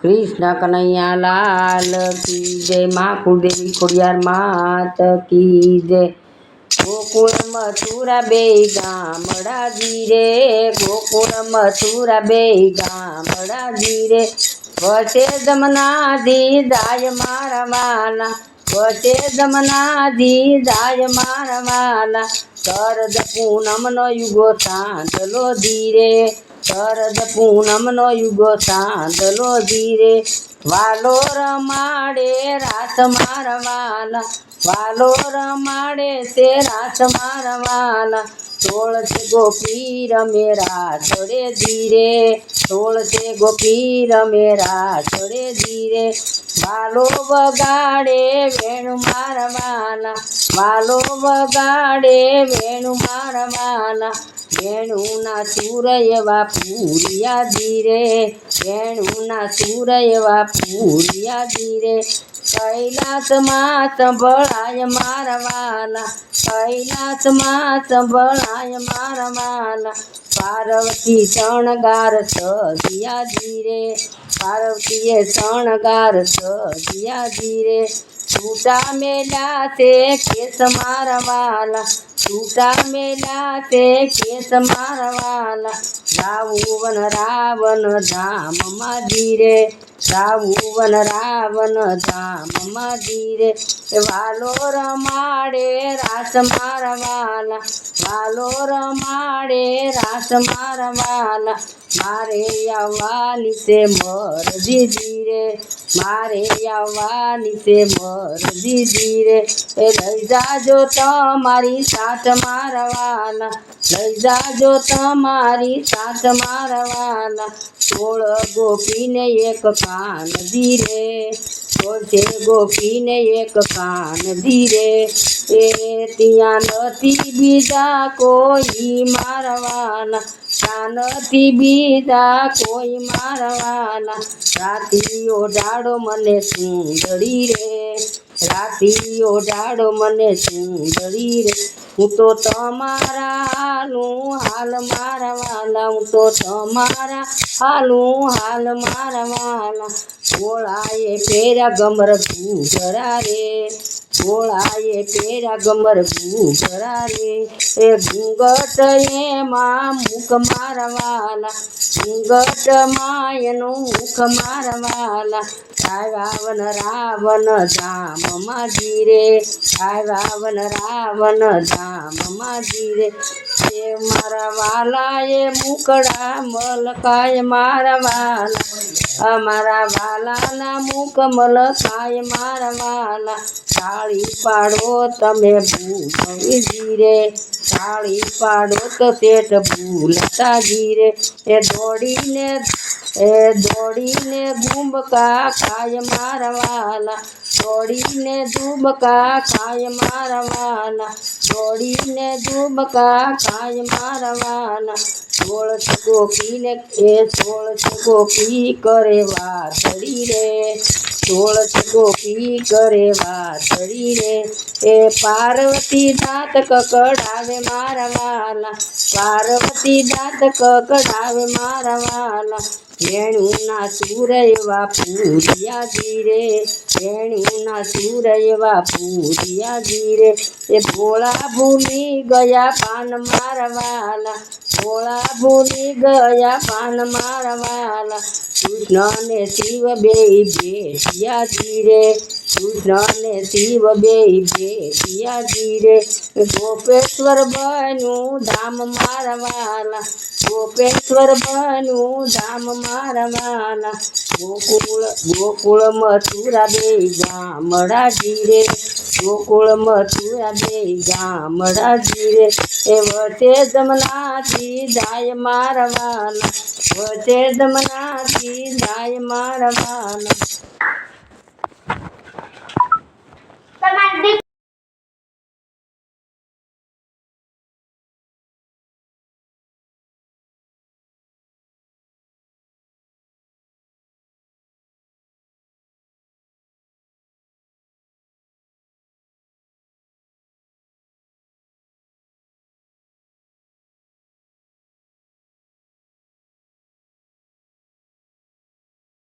कृष्ण कन्हैया लाल की जय। माँ कुलदेवी खोड़ियार मात की जय। गोकुल मथुरा बे गामड़ा धीरे, गोकुल मथुरा बे गामड़ा धीरे। वचे दमना दी दाय मारा वाला, वचे दमना दी दाय मारा वाला। शरद पूनम नो युगो सांदलो धीरे, शरद पूनम नो युगो सांदलो धीरे। वालो रमाड़े रास मारवाला, वालो रमाड़े से रास मारवाला। तोड़ से गोपी रमेरा थोड़े धीरे, तोड़ से गोपी रमेरा थोड़े धीरे। वालो बगाड़े वेणु मारवाला, वालो बगाड़े वेणु मारवाला। वेणुना सूर एवा पूरिया धीरे, वेणुना सूर एवा पूरिया धीरे। कैलास माँ संभळाय मारवाला, कैलास माँ संभळाय मारवाला। पार्वती शणगार सदिया धीरे, पार्वती शणगार सदिया धीरे। टूटा मेला से केस मारवाला, टूटा मेला से केस मारवाला। रावण रावण धाम मा धीरे, रावण रावण धाम मा धीरे। वालो रमाड़े रास मारवाला, वालो रमाड़े रास मारवाला। मारे यवानी से मर दी धीरे, मारे यवानी से मर दी धीरे। लई जाजो तमारी साथ मारवाला, लई जाजो तमारी साथ मारवाला। तोड़ गोपी ने एक कान धीरे, तोड़े गोपी ने एक कान धीरे। ए तिया नती बीजा कोई मारवाला, નથી બીજા કોઈ મારવાલા। રાતીઓ ડાળો મને સુંદરી રે, રાતીઓ ડાળો મને સુંદરી રે। હું તો તમારા હાલું હાલ મારવાલા, હું તો તમારા હાલું હાલ મારવાલા। ભોળાએ ફેરા ગમર ઘૂઘરા રે, ભોળાએ ફેરા ગમર ઘૂઘરા રે। એ ઘૂંઘટ એમાં મુખ મારવાલા, ઘૂંઘટ માં એનું મુખ મારવાલા। રાવણ રાવણ ધામ માં ધીરે, રાવણ રાવણ ધામ માં ધીરે। એ મારા વાલા એ મુકડા મલકાય મારા વાલા, અમારા વાલાના મુખ મલકાય મારા વાલા। તાળી પાડો તમે ભૂલતા ધીરે, તાળી પાડો તો શેઠ ભૂલતા ધીરે। એ દોડીને ગુંબકા ખાય મારવાલા, દોડીને ધુબકા ખાય મારવાલા, દોડીને ધુબકા ખાય મારવાલા। સોળસ ગોપીને એ સોળસ ગોપી કરે વાતડી રે, સોળસ ગોપી કરે વાતડી રે। એ પાર્વતી દાંત કકડાવે મારવાલા, પાર્વતી દાંત કકડાવે મારવાલા। વેણુના સૂર એવા પૂરિયા ધીરે, વેણુના સૂર એવા પૂરિયા ધીરે। એ ભોળા ભૂલી ગયા પાન મારવાલા, ભોળા ભૂલી ગયા પાન મારવાલા। કૃષ્ણ ને શિવ બેય ભેટિયા ધીરે, કૃષ્ણ ને શિવ બેય ભેટિયા ધીરે। ગોપેશ્વર બન્યું ધામ મારવાલા, ગોપેશ્વર બન્યું ધામ મારવાલા। ગોકુળ મથુરા બેય ગામડા ધીરે, ગોકુળ મથુરા બેય ગામડા ધીરે। એ વચ્ચે જમનાથી જાય મારવાલા, વચ્ચે જમનાથી જાય મારવાલા।